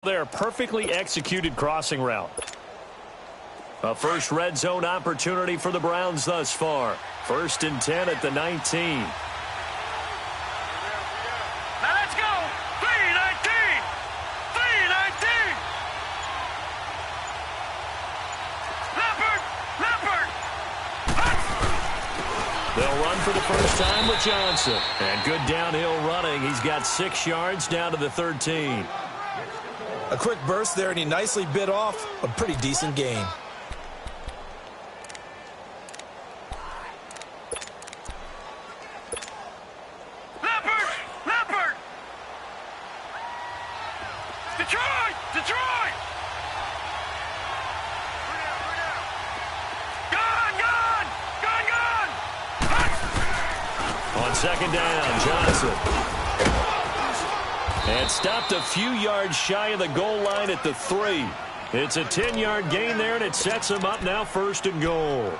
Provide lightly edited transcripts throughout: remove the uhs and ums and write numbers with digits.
Their perfectly executed crossing route. A first red zone opportunity for the Browns thus far. 1st and 10 at the 19. Now let's go. 3-19. 3-19. Leopard. They'll run for the first time with Johnson. And good downhill running. He's got 6 yards down to the 13. A quick burst there, and he nicely bit off a pretty decent gain. Leopard. Detroit. Gone. On 2nd down, Johnson. And stopped a few yards shy of the goal line at the 3. It's a 10-yard gain there, and it sets him up now 1st and goal.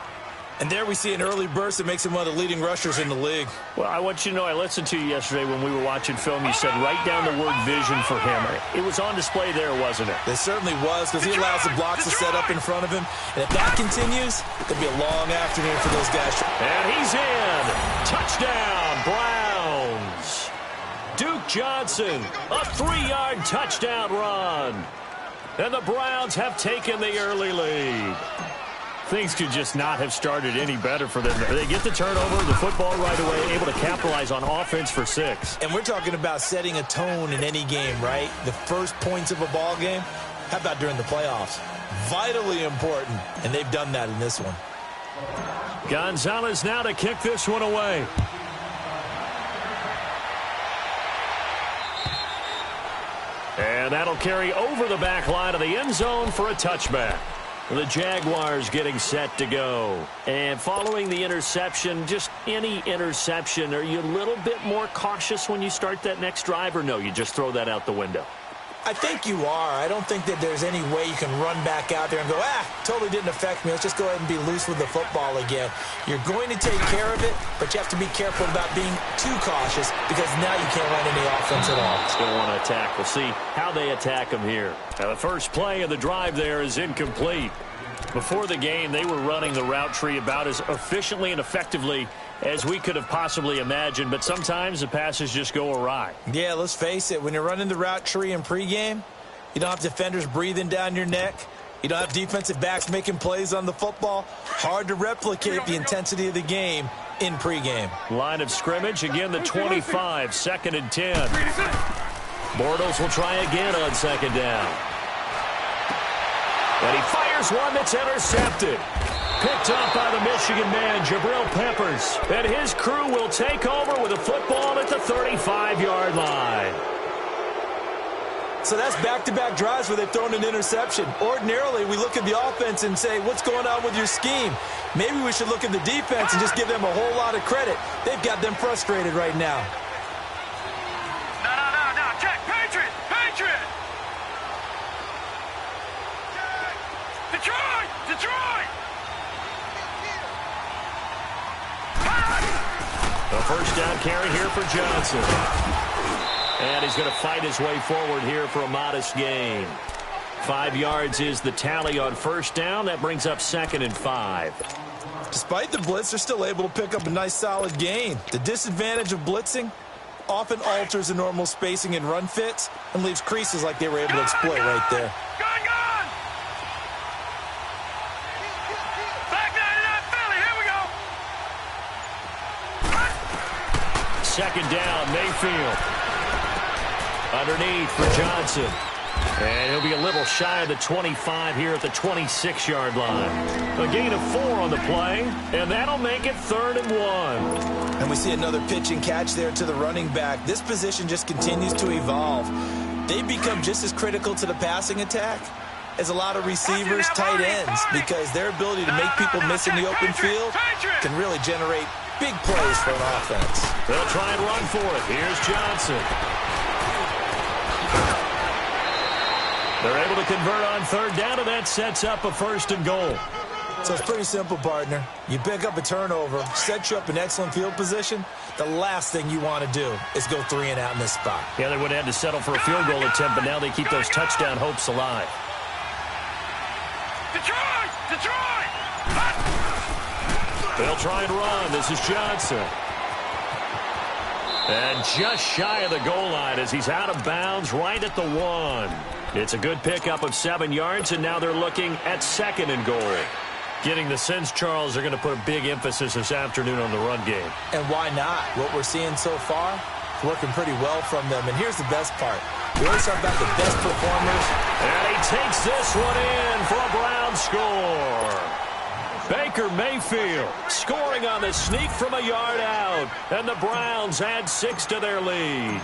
And there we see an early burst that makes him one of the leading rushers in the league. Well, I want you to know, I listened to you yesterday when we were watching film. You said write down the word vision for him. It was on display there, wasn't it? It certainly was, because he allows the blocks to set up in front of him. And if that continues, it'll be a long afternoon for those guys. And he's in. Touchdown, Browns. Duke Johnson, a 3-yard touchdown run. And the Browns have taken the early lead. Things could just not have started any better for them. They get the turnover, the football right away, able to capitalize on offense for 6. And we're talking about setting a tone in any game, right? The first points of a ball game. How about during the playoffs? Vitally important, and they've done that in this one. Gonzalez now to kick this one away. And that'll carry over the back line of the end zone for a touchback. The Jaguars getting set to go. And following the interception, just any interception, are you a little bit more cautious when you start that next drive, or no, you just throw that out the window? I think you are. I don't think that there's any way you can run back out there and go, totally didn't affect me. Let's just go ahead and be loose with the football again. You're going to take care of it, but you have to be careful about being too cautious, because now you can't run any offense at all. Still want to attack. We'll see how they attack them here. Now, the first play of the drive there is incomplete. Before the game, they were running the route tree about as efficiently and effectively as we could have possibly imagined, but sometimes the passes just go awry. Yeah, let's face it. When you're running the route tree in pregame, you don't have defenders breathing down your neck. You don't have defensive backs making plays on the football. Hard to replicate the intensity of the game in pregame. Line of scrimmage, again the 25, 2nd and 10. Bortles will try again on 2nd down. And he fires one that's intercepted. Picked up by the Michigan man, Jabril Peppers. And his crew will take over with a football at the 35-yard line. So that's back-to-back drives where they've thrown an interception. Ordinarily, we look at the offense and say, what's going on with your scheme? Maybe we should look at the defense and just give them a whole lot of credit. They've got them frustrated right now. No. Check. Patriot. Detroit. A first down carry here for Johnson. And he's going to fight his way forward here for a modest gain. 5 yards is the tally on first down. That brings up 2nd and 5. Despite the blitz, they're still able to pick up a nice solid gain. The disadvantage of blitzing often alters the normal spacing and run fits and leaves creases like they were able to exploit right there. Gone. Back 99 Philly. Here we go. 2nd down, Mayfield. Underneath for Johnson. And he'll be a little shy of the 25 here at the 26-yard line. A gain of 4 on the play, and that'll make it 3rd and 1. And we see another pitch and catch there to the running back. This position just continues to evolve. They become just as critical to the passing attack as a lot of receivers, tight ends, because their ability to make people miss in the open field can really generate big plays for an offense. They'll try and run for it. Here's Johnson. They're able to convert on 3rd down, and that sets up a 1st and goal. So it's pretty simple, partner. You pick up a turnover, set you up in excellent field position. The last thing you want to do is go 3 and out in this spot. Yeah, they would have had to settle for a field goal attempt, but now they keep those touchdown hopes alive. Detroit! Detroit! They'll try and run. This is Johnson. And just shy of the goal line as he's out of bounds right at the 1. It's a good pickup of 7 yards, and now they're looking at 2nd and goal. Getting the sense, Charles, they're going to put a big emphasis this afternoon on the run game. And why not? What we're seeing so far is working pretty well from them. And here's the best part. We always talk about the best performers. And he takes this one in for a Brown score. Baker Mayfield scoring on the sneak from a yard out. And the Browns add 6 to their lead.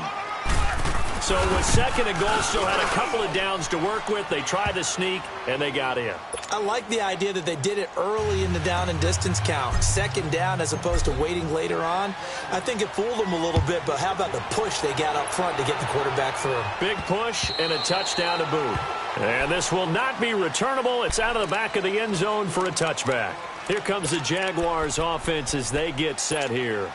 So with 2nd and goal, still had a couple of downs to work with. They tried the sneak, and they got in. I like the idea that they did it early in the down and distance count. 2nd down as opposed to waiting later on. I think it fooled them a little bit, but how about the push they got up front to get the quarterback through? Big push and a touchdown to boot. And this will not be returnable. It's out of the back of the end zone for a touchback. Here comes the Jaguars offense as they get set here.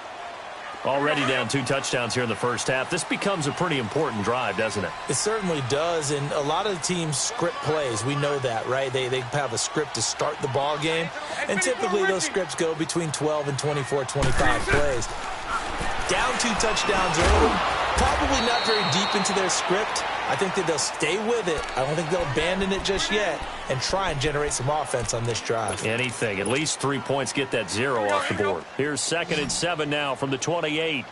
Already down 2 touchdowns here in the first half. This becomes a pretty important drive, doesn't it? It certainly does, and a lot of the teams script plays. We know that, right? They have a script to start the ball game, and typically those scripts go between 12 and 24, 25 plays. Down 2 touchdowns early, probably not very deep into their script. I think that they'll stay with it. I don't think they'll abandon it just yet and try and generate some offense on this drive. Anything. At least 3 points, get that 0 off the board. Here's 2nd and 7 now from the 28.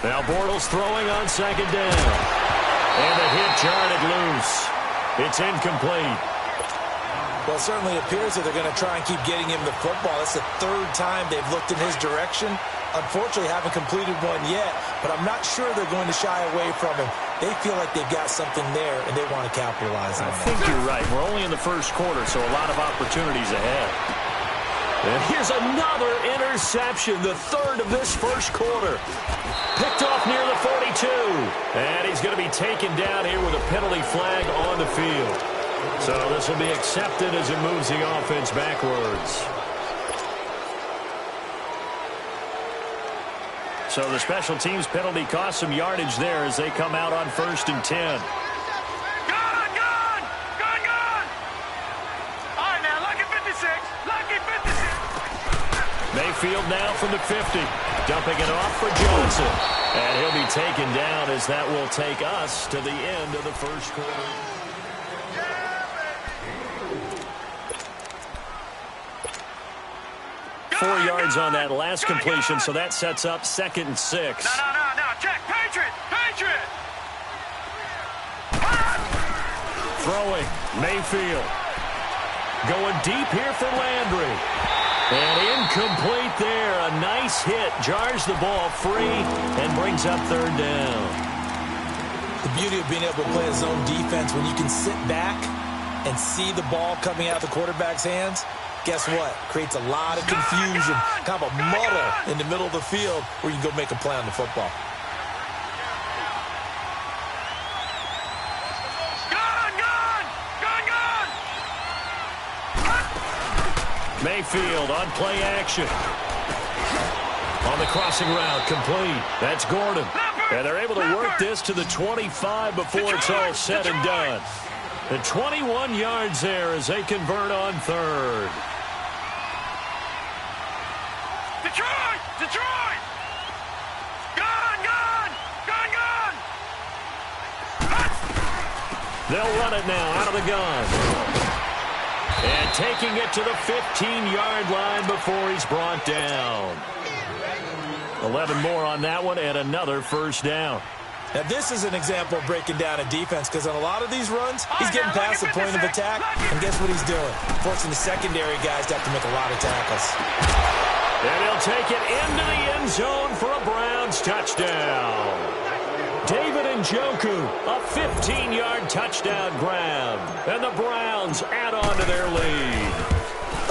Now Bortles throwing on 2nd down. And the hit jarred it loose. It's incomplete. Well, it certainly appears that they're going to try and keep getting him the football. That's the 3rd time they've looked in his direction. Unfortunately, haven't completed one yet, but I'm not sure they're going to shy away from him. They feel like they've got something there, and they want to capitalize on it. I think you're right. We're only in the first quarter, so a lot of opportunities ahead. And here's another interception, the 3rd of this first quarter. Picked off near the 42. And he's going to be taken down here with a penalty flag on the field. So this will be accepted as it moves the offense backwards. So the special teams penalty cost some yardage there as they come out on 1st and 10. Gone! All right, now, lucky 56. Lucky 56. Mayfield now from the 50. Dumping it off for Johnson. And he'll be taken down as that will take us to the end of the first quarter. Four yards on that last completion, so that sets up 2nd and 6. No. Check. Patriot. Throwing. Mayfield. Going deep here for Landry. And incomplete there. A nice hit. Jars the ball free and brings up 3rd down. The beauty of being able to play a zone defense when you can sit back and see the ball coming out of the quarterback's hands. Guess what? Creates a lot of confusion, kind of a muddle in the middle of the field where you can go make a play on the football. Mayfield on play action. On the crossing route, complete. That's Gordon. And they're able to work this to the 25 before it's all said and done. The 21 yards there as they convert on 3rd. Detroit! Gone! They'll run it now out of the gun. And taking it to the 15-yard line before he's brought down. 11 more on that one and another 1st down. Now, this is an example of breaking down a defense because on a lot of these runs, he's getting past the point of attack, and guess what he's doing? Forcing the secondary guys to have to make a lot of tackles. And he'll take it into the end zone for a Browns touchdown. David Njoku, a 15-yard touchdown grab. And the Browns add on to their lead.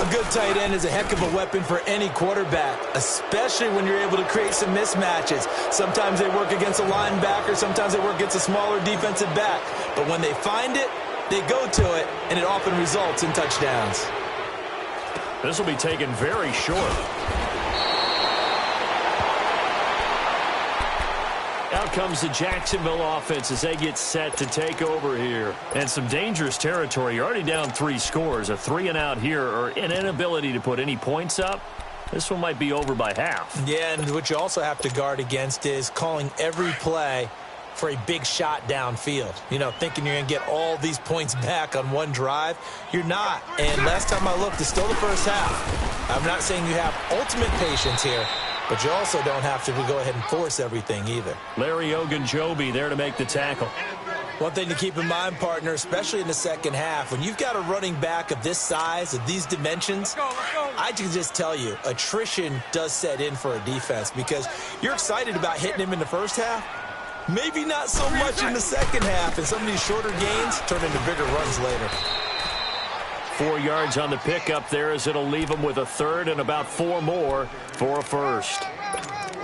A good tight end is a heck of a weapon for any quarterback, especially when you're able to create some mismatches. Sometimes they work against a linebacker, sometimes they work against a smaller defensive back. But when they find it, they go to it, and it often results in touchdowns. This will be taken very short. Out comes the Jacksonville offense as they get set to take over here. And some dangerous territory. You're already down 3 scores. A 3-and-out here, or an inability to put any points up. This one might be over by half. Yeah, and what you also have to guard against is calling every play for a big shot downfield. You know, thinking you're going to get all these points back on one drive. You're not. And last time I looked, it's still the first half. I'm not saying you have ultimate patience here, but you also don't have to go ahead and force everything either. Larry Ogunjobi there to make the tackle. One thing to keep in mind, partner, especially in the second half, when you've got a running back of this size, of these dimensions, I can just tell you, attrition does set in for a defense because you're excited about hitting him in the first half. Maybe not so much in the second half, and some of these shorter gains turn into bigger runs later. 4 yards on the pickup there as it'll leave them with a third and about 4 more for a first.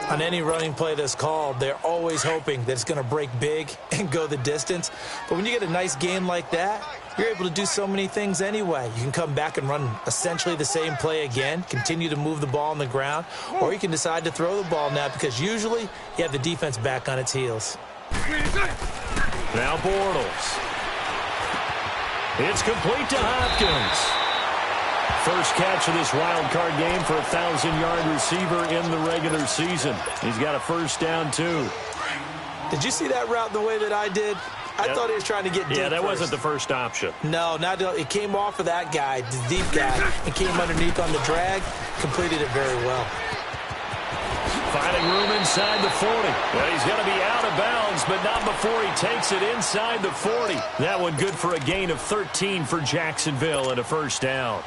On any running play that's called, they're always hoping that it's going to break big and go the distance. But when you get a nice gain like that, you're able to do so many things anyway. You can come back and run essentially the same play again, continue to move the ball on the ground, or you can decide to throw the ball now because usually you have the defense back on its heels. Now Bortles. It's complete to Hopkins. First catch of this wild card game for a 1,000-yard receiver in the regular season. He's got a first down, too. Did you see that route the way that I did? I thought he was trying to get deep. Yeah, that wasn't the first option. No, it came off of that guy, the deep guy, and came underneath on the drag, completed it very well. Finding room inside the 40. Well, he's going to be out of bounds, but not before he takes it inside the 40. That one good for a gain of 13 for Jacksonville and a first down.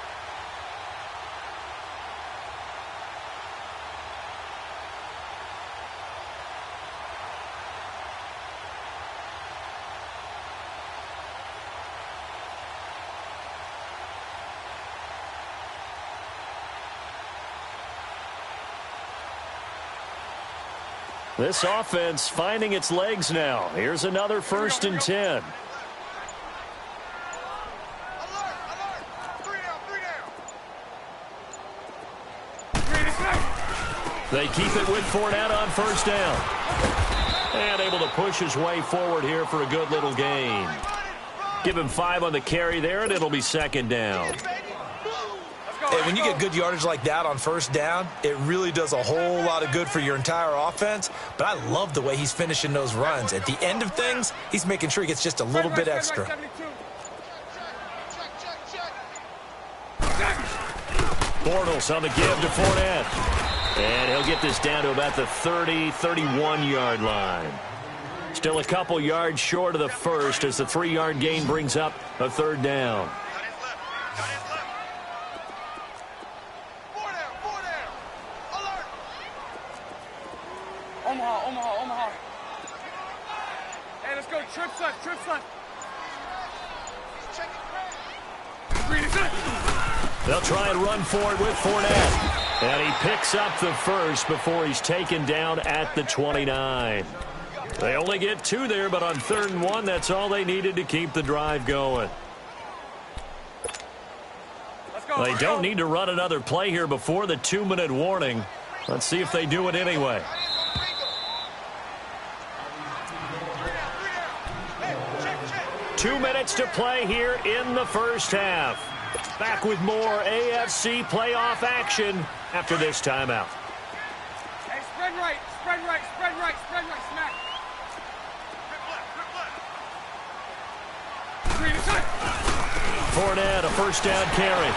This offense finding its legs now. Here's another 1st and 10. They keep it with Fournette on first down. And able to push his way forward here for a good little gain. Give him 5 on the carry there, and it'll be 2nd down. And when you get good yardage like that on first down, it really does a whole lot of good for your entire offense. But I love the way he's finishing those runs. At the end of things, he's making sure he gets just a little bit extra. Bortles on the give to Fournette. And he'll get this down to about the 30, 31-yard line. Still a couple yards short of the first as the 3-yard gain brings up a 3rd down. Omaha. Hey, let's go. Trips left. They'll try and run for it with Fournette. And he picks up the first before he's taken down at the 29. They only get 2 there, but on 3rd and 1, that's all they needed to keep the drive going. They don't need to run another play here before the 2-minute warning. Let's see if they do it anyway. Two minutes to play here in the first half. Back with more AFC playoff action after this timeout. Hey, spread right, smack. Fournette, a first down carry.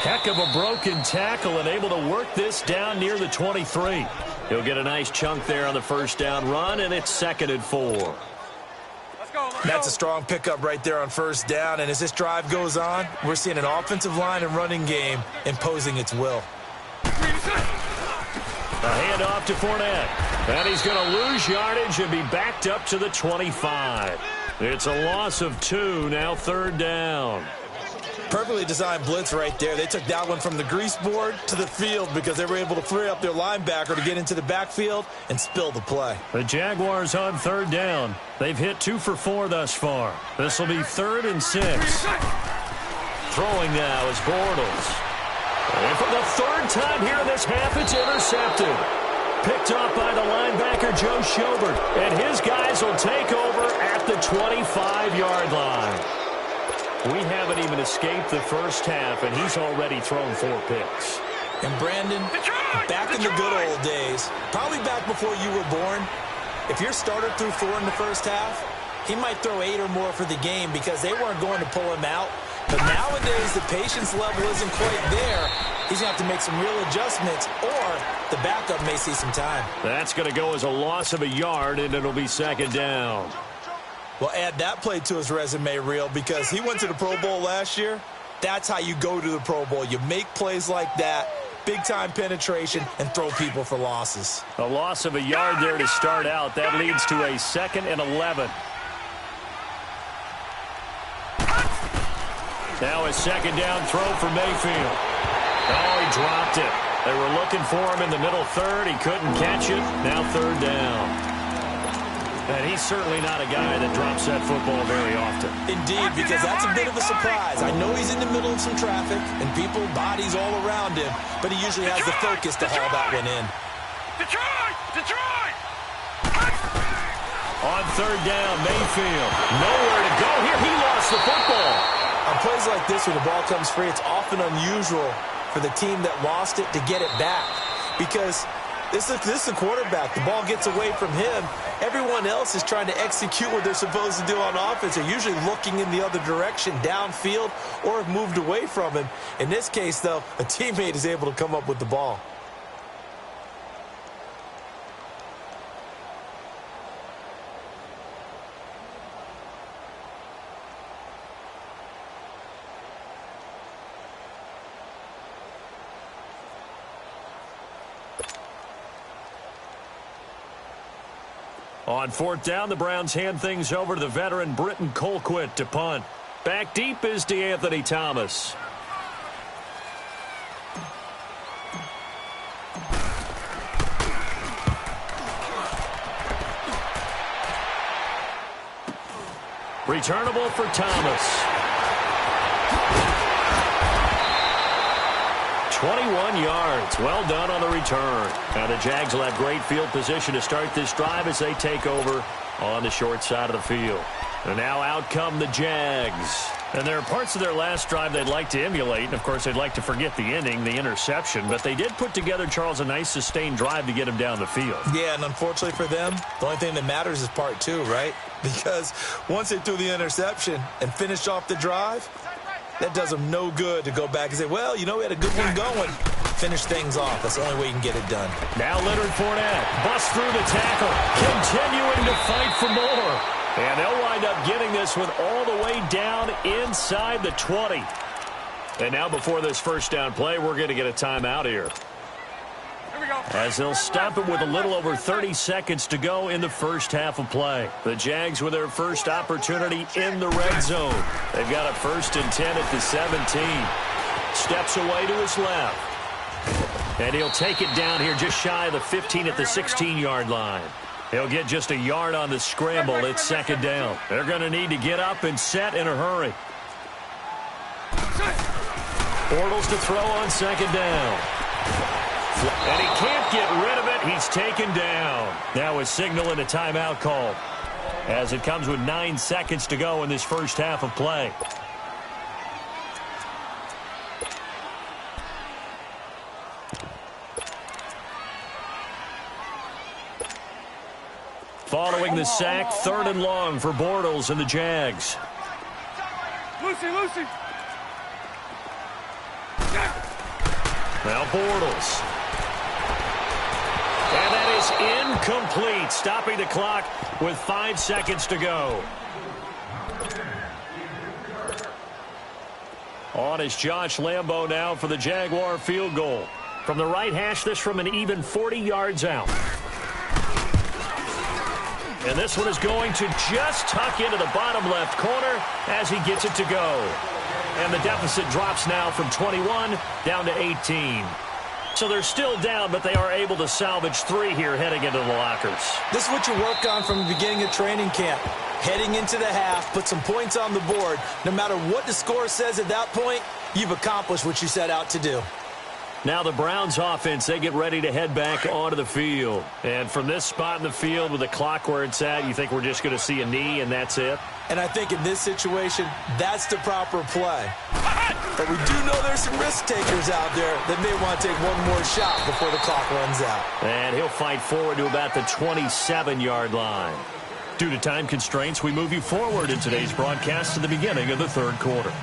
Heck of a broken tackle and able to work this down near the 23. He'll get a nice chunk there on the first down run, and it's 2nd and 4. That's a strong pickup right there on first down, and as this drive goes on, we're seeing an offensive line and running game imposing its will. A handoff to Fournette, and he's going to lose yardage and be backed up to the 25. It's a loss of 2, now 3rd down. Perfectly designed blitz right there. They took that one from the grease board to the field because they were able to free up their linebacker to get into the backfield and spill the play. The Jaguars on third down. They've hit 2 for 4 thus far. This will be 3rd and 6. Throwing now is Bortles. And for the 3rd time here in this half, it's intercepted. Picked off by the linebacker, Joe Schobert. And his guys will take over at the 25-yard line. We haven't even escaped the first half, and he's already thrown 4 picks. And Brandon, back in the good old days, probably back before you were born, if your starter threw 4 in the first half, he might throw 8 or more for the game because they weren't going to pull him out. But nowadays, the patience level isn't quite there. He's going to have to make some real adjustments, or the backup may see some time. That's going to go as a loss of a yard, and it'll be 2nd down. Well, add that play to his resume reel because he went to the Pro Bowl last year. That's how you go to the Pro Bowl. You make plays like that, big-time penetration, and throw people for losses. A loss of a yard there to start out. That leads to a 2nd and 11. Now a 2nd down throw for Mayfield. Oh, he dropped it. They were looking for him in the middle 3rd. He couldn't catch it. Now 3rd down. And he's certainly not a guy that drops that football very often. Indeed, because that's a bit of a surprise. I know he's in the middle of some traffic and people, bodies all around him, but he usually has the focus to haul that one in. Detroit! Detroit! On 3rd down, Mayfield. Nowhere to go here. He lost the football. On plays like this where the ball comes free, it's often unusual for the team that lost it to get it back because this is the quarterback. The ball gets away from him. Everyone else is trying to execute what they're supposed to do on offense. They're usually looking in the other direction, downfield, or have moved away from him. In this case, though, a teammate is able to come up with the ball. On 4th down, the Browns hand things over to the veteran Britton Colquitt to punt. Back deep is DeAnthony Thomas. Returnable for Thomas. 21 yards. Well done on the return. Now the Jags will have great field position to start this drive as they take over on the short side of the field. And now out come the Jags. And there are parts of their last drive they'd like to emulate. And, of course, they'd like to forget the inning, the interception. But they did put together, Charles, a nice sustained drive to get him down the field. Yeah, and unfortunately for them, the only thing that matters is part 2, right? Because once they threw the interception and finished off the drive, that does them no good to go back and say, well, you know, we had a good one going. Finish things off. That's the only way you can get it done. Now Leonard Fournette busts through the tackle, continuing to fight for more. And they'll wind up getting this one all the way down inside the 20. And now before this first down play, we're going to get a timeout here. As they'll stop it with a little over 30 seconds to go in the first half of play. The Jags with their first opportunity in the red zone. They've got a 1st and 10 at the 17. Steps away to his left. And he'll take it down here just shy of the 15 at the 16-yard line. He'll get just a yard on the scramble. It's 2nd down. They're going to need to get up and set in a hurry. Bortles to throw on 2nd down. And he can't get rid of it. He's taken down. Now a signal and a timeout call as it comes with 9 seconds to go in this first half of play. Following the sack, 3rd and long for Bortles and the Jags. Lucy. Now Bortles. And that is incomplete, stopping the clock with 5 seconds to go. On is Josh Lambo now for the Jaguar field goal. From the right hash, this from an even 40 yards out. And this one is going to just tuck into the bottom left corner as he gets it to go. And the deficit drops now from 21 down to 18. So they're still down, but they are able to salvage 3 here heading into the lockers. This is what you work on from the beginning of training camp. Heading into the half, put some points on the board. No matter what the score says at that point, you've accomplished what you set out to do. Now the Browns offense, they get ready to head back onto the field. And from this spot in the field with the clock where it's at, you think we're just going to see a knee and that's it? And I think in this situation, that's the proper play. But we do know there's some risk takers out there that may want to take one more shot before the clock runs out. And he'll fight forward to about the 27-yard line. Due to time constraints, we move you forward in today's broadcast to the beginning of the third quarter.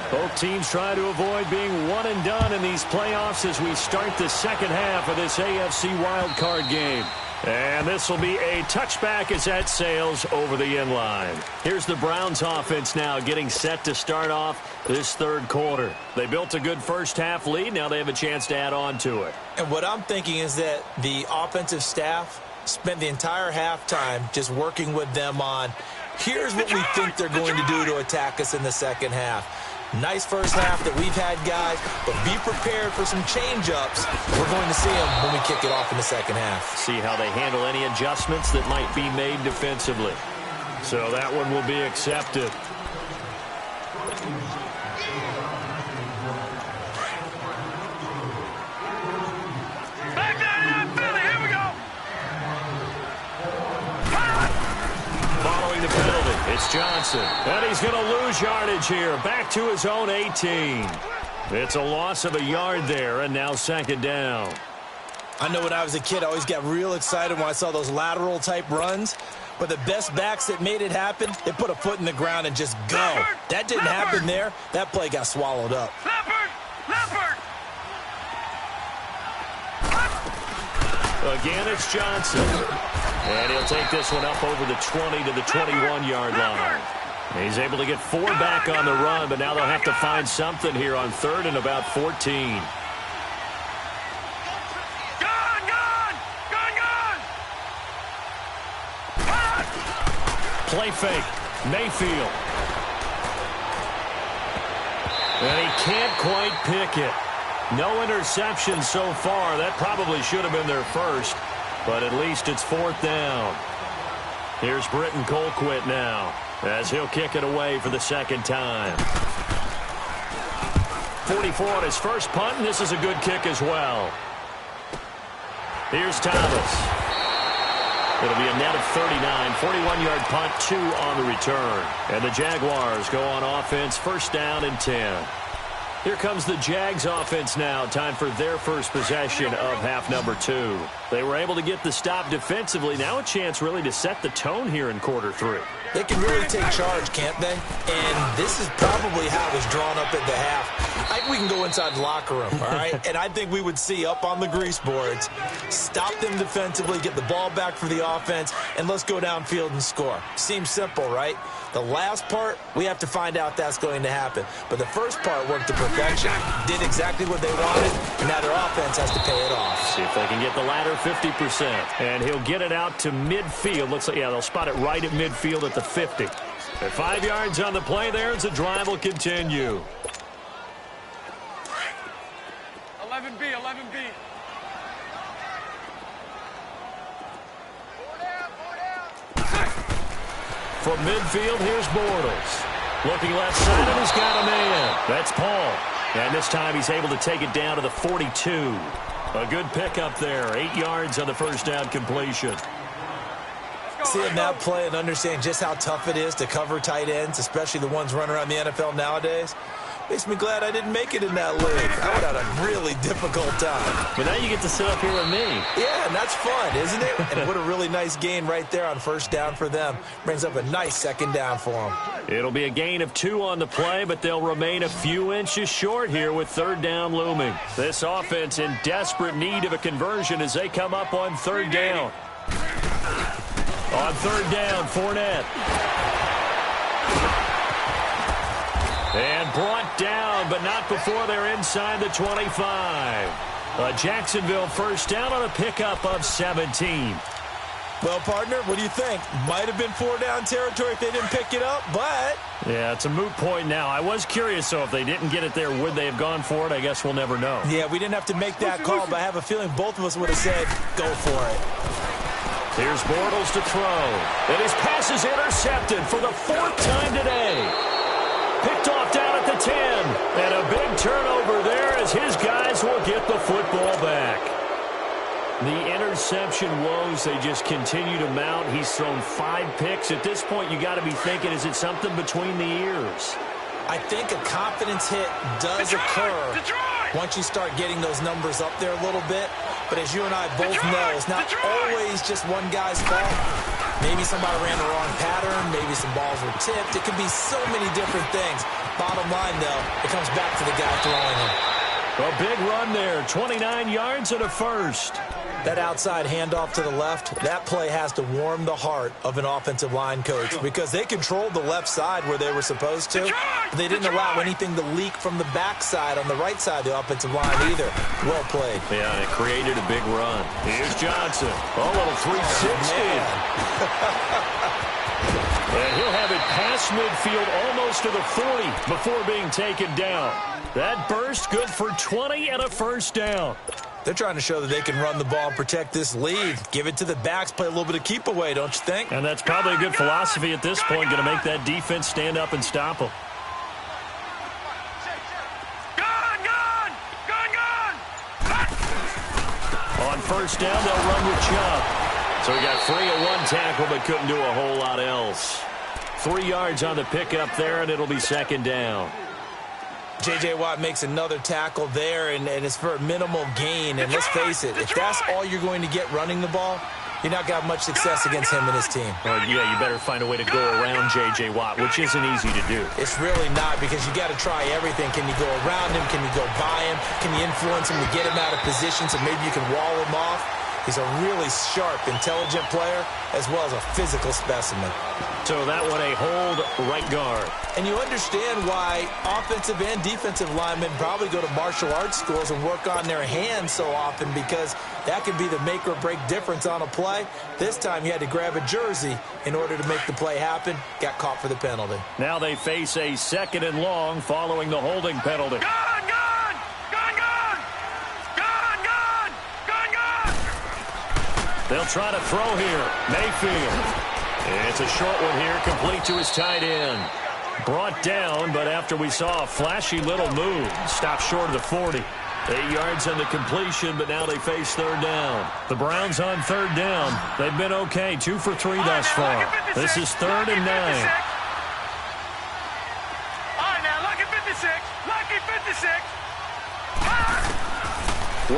Both teams try to avoid being one and done in these playoffs as we start the second half of this AFC wildcard game. And this will be a touchback as that sails over the end line. Here's the Browns offense now getting set to start off this third quarter. They built a good first half lead. Now they have a chance to add on to it. And what I'm thinking is that the offensive staff spent the entire halftime just working with them on, here's what we think they're going to do to attack us in the second half. Nice first half that we've had, guys, but be prepared for some change-ups. We're going to see them when we kick it off in the second half. See how they handle any adjustments that might be made defensively. So that one will be accepted. Back down in Philly. Here we go. Following the penalty, it's Johnson. And he's going to lose yardage here. Back to his own 18. It's a loss of a yard there, and now second down. I know when I was a kid, I always got real excited when I saw those lateral-type runs. But the best backs that made it happen, they put a foot in the ground and just go. That didn't happen there. That play got swallowed up. Leopard. Again, it's Johnson. And he'll take this one up over the 20 to the 21-yard line. He's able to get 4 back on the run, but now they'll have to find something here on third and about 14. Gone. Play fake. Mayfield. And he can't quite pick it. No interception so far. That probably should have been their first, but at least it's fourth down. Here's Britton Colquitt now as he'll kick it away for the second time. 44 on his first punt, and this is a good kick as well. Here's Thomas. It'll be a net of 39, 41-yard punt, 2 on the return. And the Jaguars go on offense, first down and 10. Here comes the Jags offense now. Time for their first possession of half number 2. They were able to get the stop defensively. Now a chance really to set the tone here in quarter 3. They can really take charge, can't they? And this is probably how it was drawn up at the half. I think we can go inside the locker room, all right? And I think we would see up on the grease boards, stop them defensively, get the ball back for the offense, and let's go downfield and score. Seems simple, right? The last part, we have to find out that's going to happen. But the first part worked to perfection. Did exactly what they wanted, and now their offense has to pay it off. See if they can get the latter 50%. And he'll get it out to midfield. Looks like, yeah, they'll spot it right at midfield at the 50. At 5 yards on the play there as the drive will continue. 11B. From midfield, here's Bortles. Looking left side, and he's got a man. That's Paul. And this time he's able to take it down to the 42. A good pickup there. 8 yards on the first down completion. Seeing that play and understanding just how tough it is to cover tight ends, especially the ones running around the NFL nowadays, makes me glad I didn't make it in that league. I would have had a really difficult time. But now you get to sit up here with me. Yeah, and that's fun, isn't it? And what a really nice gain right there on first down for them. Brings up a nice second down for them. It'll be a gain of 2 on the play, but they'll remain a few inches short here with third down looming. This offense in desperate need of a conversion as they come up on third down. On third down, Fournette. And brought down, but not before they're inside the 25. A Jacksonville first down on a pickup of 17. Well, partner, what do you think? Might have been 4-down territory if they didn't pick it up, but... Yeah, it's a moot point now. I was curious, so if they didn't get it there, would they have gone for it? I guess we'll never know. Yeah, we didn't have to make that call, but I have a feeling both of us would have said, go for it. Here's Bortles to throw. And his pass is intercepted for the 4th time today. Picked off down at the 10. And a big turnover there as his guys will get the football back. The interception woes, they just continue to mount. He's thrown 5 picks. At this point, you got to be thinking, is it something between the ears? I think a confidence hit does occur once you start getting those numbers up there a little bit. But as you and I both know, it's not always just one guy's fault. Maybe somebody ran the wrong pattern. Maybe some balls were tipped. It could be so many different things. Bottom line, though, it comes back to the guy throwing them. A big run there, 29 yards and a first. That outside handoff to the left, that play has to warm the heart of an offensive line coach because they controlled the left side where they were supposed to. They didn't allow anything to leak from the backside on the right side of the offensive line either. Well played. Yeah, and it created a big run. Here's Johnson. A little 360. And he'll have it past midfield almost to the 40 before being taken down. That burst good for 20 and a first down. They're trying to show that they can run the ball and protect this lead. Give it to the backs, play a little bit of keep away, don't you think? And that's probably a good philosophy at this point, going to make that defense stand up and stop them. On first down, they'll run with Chubb. So he got free of 1 tackle, but couldn't do a whole lot else. 3 yards on the pickup there, and it'll be second down. J.J. Watt makes another tackle there, and it's for a minimal gain. And let's face it, if that's all you're going to get running the ball, you're not going to have much success against him and his team. Well, yeah, you better find a way to go around J.J. Watt, which isn't easy to do. It's really not because you got to try everything. Can you go around him? Can you go by him? Can you influence him to get him out of position so maybe you can wall him off? He's a really sharp, intelligent player as well as a physical specimen. So that one a hold right guard. And you understand why offensive and defensive linemen probably go to martial arts schools and work on their hands so often because that can be the make or break difference on a play. This time he had to grab a jersey in order to make the play happen. Got caught for the penalty. Now they face a 2nd and long following the holding penalty. They'll try to throw here. Mayfield. It's a short one here, complete to his tight end. Brought down, but after we saw a flashy little move, stopped short of the 40. 8 yards on the completion, but now they face 3rd down. The Browns on 3rd down. They've been okay, 2 for 3 thus far. This is 3rd and 9. All right, now, lucky 56. Lucky 56.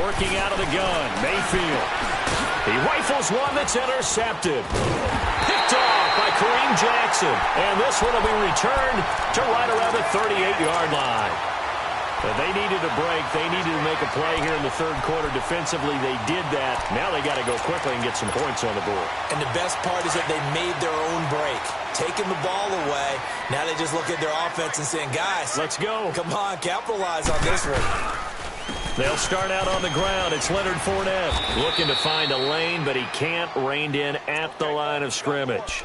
Working out of the gun, Mayfield. He rifles one that's intercepted. Picked off by Kareem Jackson. And this one will be returned to right around the 38-yard line. But they needed a break. They needed to make a play here in the 3rd quarter defensively. They did that. Now they got to go quickly and get some points on the board. And the best part is that they made their own break. Taking the ball away. Now they just look at their offense and saying, guys, let's go. Come on, capitalize on this one. They'll start out on the ground. It's Leonard Fournette looking to find a lane, but he can't. Reined in at the line of scrimmage.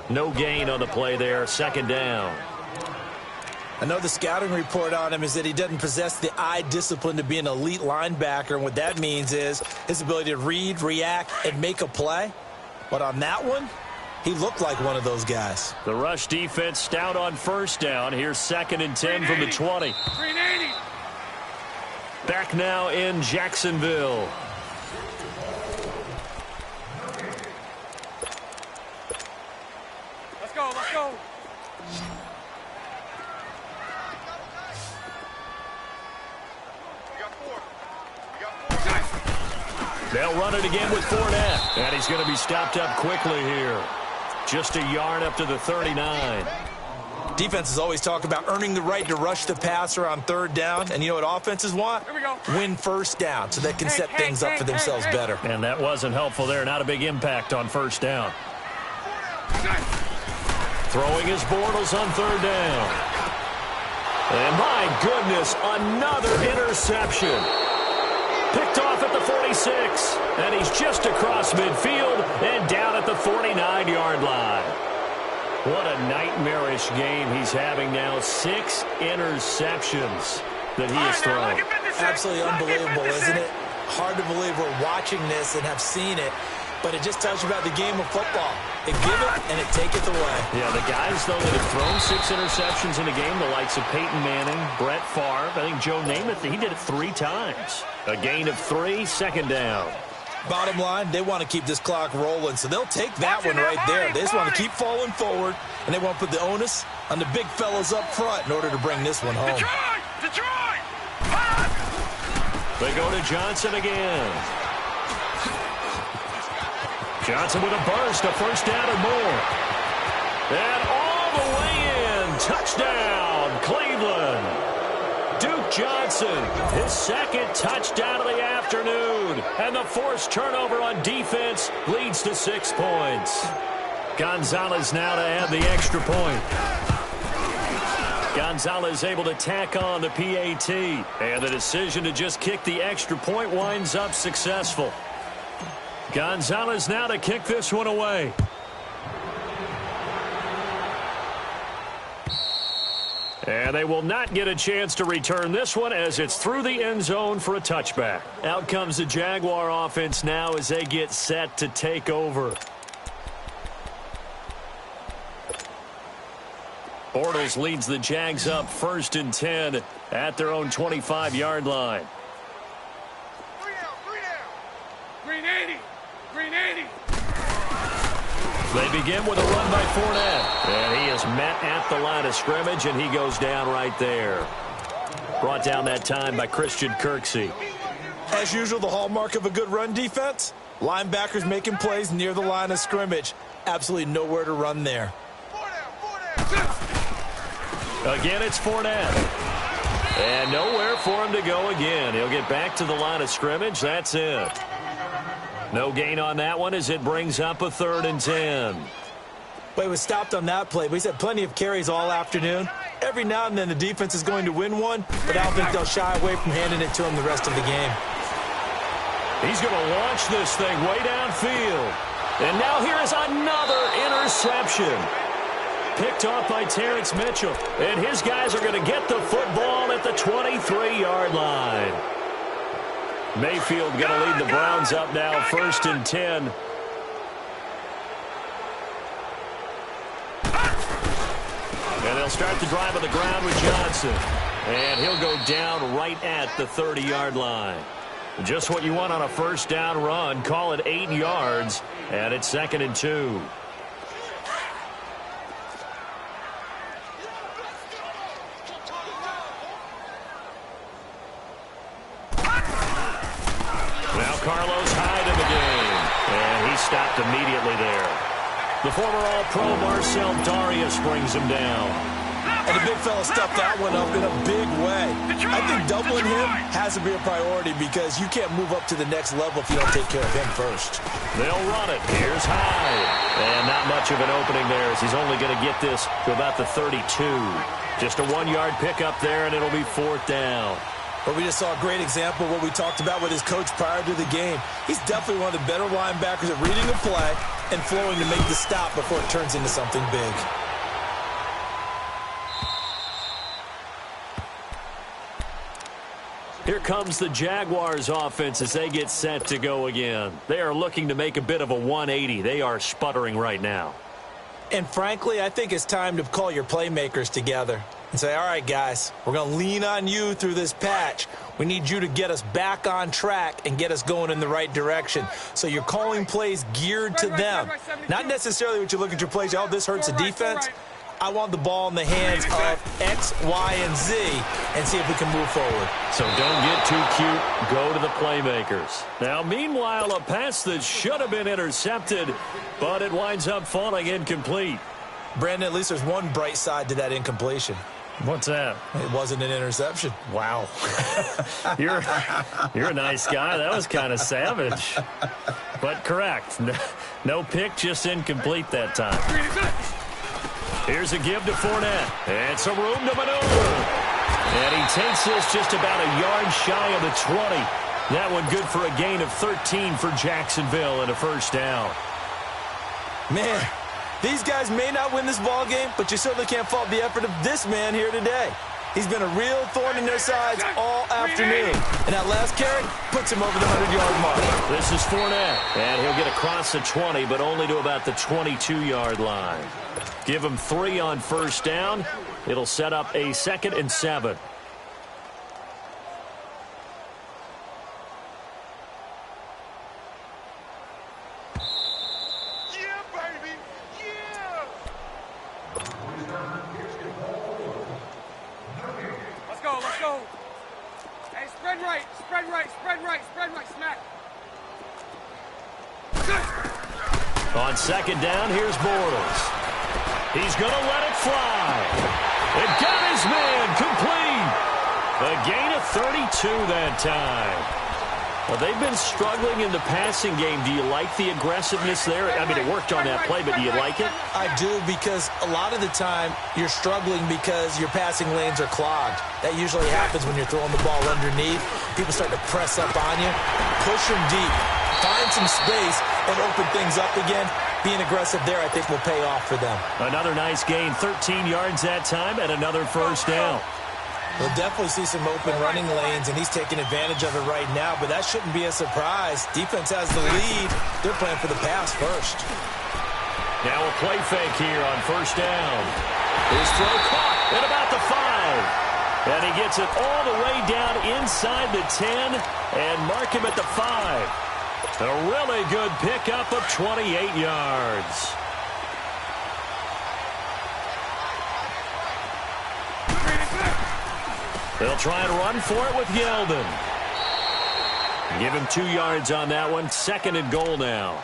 No gain on the play there. 2nd down. I know the scouting report on him is that he doesn't possess the eye discipline to be an elite linebacker, and what that means is his ability to read, react, and make a play. But on that one, he looked like one of those guys. The rush defense stout on first down. Here's 2nd and 10 from the 20. 380. Back now in Jacksonville. Let's go, let's go. They'll run it again with Fournette. And he's going to be stopped up quickly here. Just a yard up to the 39. Defenses always talk about earning the right to rush the passer on 3rd down. And you know what offenses want? Here we go. Win first down so they can set things up for themselves better. And that wasn't helpful there. Not a big impact on first down. Throwing his Bortles on 3rd down. And my goodness, another interception. Picked off at the 46. And he's just across midfield and down at the 49-yard line. What a nightmarish game he's having now. 6 interceptions that he has thrown. Absolutely unbelievable, isn't it? Hard to believe we're watching this and have seen it, but it just tells you about the game of football. It give it and it taketh away. Yeah, the guys, though, that have thrown 6 interceptions in a game, the likes of Peyton Manning, Brett Favre, I think Joe Namath, he did it 3 times. A gain of 3, second down. Bottom line, they want to keep this clock rolling, so they'll take that one right there. They just want to keep falling forward, and they want to put the onus on the big fellas up front in order to bring this one home. Detroit! They go to Johnson again. Johnson with a burst, a first down and more. And all the way in, touchdown, Cleveland. Duke Johnson, his second touchdown of the afternoon. And the forced turnover on defense leads to 6 points. Gonzalez now to add the extra point. Gonzalez able to tack on the PAT. And the decision to just kick the extra point winds up successful. Gonzalez now to kick this one away. And they will not get a chance to return this one as it's through the end zone for a touchback. Out comes the Jaguar offense now as they get set to take over. Bortles leads the Jags up 1st and 10 at their own 25-yard line. Green 80. Green 80. They begin with a run by Fournette. And he is met at the line of scrimmage, and he goes down right there. Brought down that time by Christian Kirksey. As usual, the hallmark of a good run defense, linebackers making plays near the line of scrimmage. Absolutely nowhere to run there. Again, it's Fournette. And nowhere for him to go again. He'll get back to the line of scrimmage. That's it. No gain on that one as it brings up a 3rd and 10. But he was stopped on that play. But he's had plenty of carries all afternoon. Every now and then the defense is going to win one, but I don't think they'll shy away from handing it to him the rest of the game. He's going to launch this thing way downfield. And now here is another interception. Picked off by Terrence Mitchell. And his guys are going to get the football at the 23-yard line. Mayfield going to lead the Browns up now 1st and 10. And they'll start the drive on the ground with Johnson. And he'll go down right at the 30-yard line. Just what you want on a first down run. Call it 8 yards. And it's 2nd and 2. Now Carlos Hyde in the game. And he stopped immediately there. The former All-Pro Marcel Darius brings him down. And the big fella stuffed that one up in a big way. I think doubling him has to be a priority because you can't move up to the next level if you don't take care of him first. They'll run it. Here's Hyde. And not much of an opening there as he's only going to get this to about the 32. Just a 1-yard pickup there, and it'll be 4th down. But we just saw a great example of what we talked about with his coach prior to the game. He's definitely one of the better linebackers at reading a play and flowing to make the stop before it turns into something big. Here comes the Jaguars offense as they get set to go again. They are looking to make a bit of a 180. They are sputtering right now. And frankly, I think it's time to call your playmakers together and say, all right, guys, we're going to lean on you through this patch. We need you to get us back on track and get us going in the right direction. So you're calling plays geared to them. Not necessarily what you look at your plays, oh, this hurts the defense. I want the ball in the hands of X, Y, and Z and see if we can move forward. So don't get too cute. Go to the playmakers. Now, meanwhile, a pass that should have been intercepted, but it winds up falling incomplete. Brandon, at least there's one bright side to that incompletion. What's that? It wasn't an interception. Wow. You're a nice guy. That was kind of savage. But correct. No pick, just incomplete that time. Here's a give to Fournette. And some room to maneuver. And he takes this just about a yard shy of the 20. That one good for a gain of 13 for Jacksonville and a first down. Man, these guys may not win this ball game, but you certainly can't fault the effort of this man here today. He's been a real thorn in their sides all afternoon. And that last carry puts him over the 100-yard mark. This is Fournette, and he'll get across the 20, but only to about the 22-yard line. Give him 3 on first down. It'll set up a 2nd and 7. On 2nd down, here's Bortles. He's going to let it fly. It got his man complete. A gain of 32 that time. Well, they've been struggling in the passing game. Do you like the aggressiveness there? I mean, it worked on that play, but do you like it? I do, because a lot of the time you're struggling because your passing lanes are clogged. That usually happens when you're throwing the ball underneath. People start to press up on you. Push them deep. Find some space and open things up again. Being aggressive there, I think, will pay off for them. Another nice gain, 13 yards that time, and another first down. We'll definitely see some open running lanes, and he's taking advantage of it right now, but that shouldn't be a surprise. Defense has the lead. They're playing for the pass first. Now a play fake here on first down. His throw caught at about the 5. And he gets it all the way down inside the 10 and mark him at the 5. A really good pickup of 28 yards. They'll try and run for it with Yeldon. Give him 2 yards on that one. 2nd and goal now.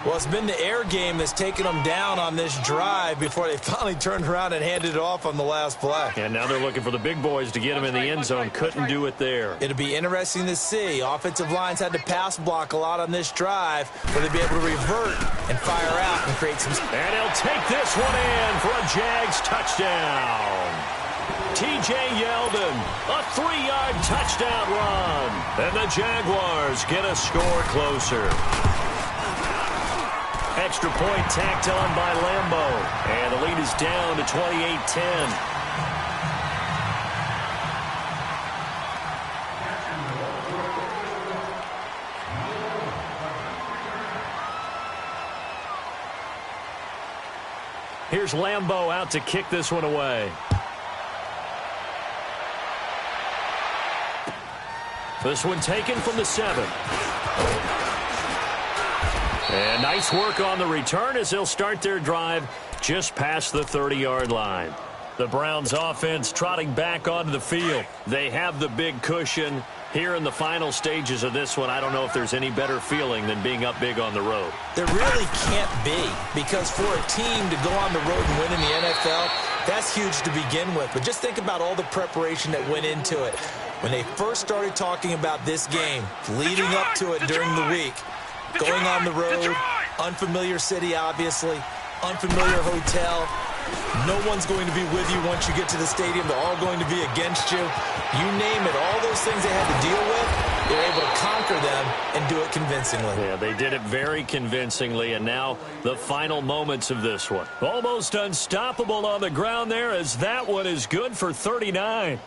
Well, it's been the air game that's taken them down on this drive before they finally turned around and handed it off on the last play. And now they're looking for the big boys to get him in the end zone. Couldn't do it there. It'll be interesting to see. Offensive lines had to pass block a lot on this drive, where they'll be able to revert and fire out and create some... And he'll take this one in for a Jags touchdown. T.J. Yeldon, a 3-yard touchdown run. And the Jaguars get a score closer. Extra point tacked on by Lambeau. And the lead is down to 28-10. Here's Lambeau out to kick this one away. This one taken from the 7. And nice work on the return as they'll start their drive just past the 30-yard line. The Browns offense trotting back onto the field. They have the big cushion here in the final stages of this one. I don't know if there's any better feeling than being up big on the road. There really can't be, because for a team to go on the road and win in the NFL, that's huge to begin with. But just think about all the preparation that went into it. When they first started talking about this game, leading up to it during the week, going on the road, unfamiliar city, obviously, unfamiliar hotel. No one's going to be with you once you get to the stadium. They're all going to be against you. You name it, all those things they had to deal with, they're able to conquer them and do it convincingly. Yeah, they did it very convincingly, and now the final moments of this one. Almost unstoppable on the ground there, as that one is good for 39.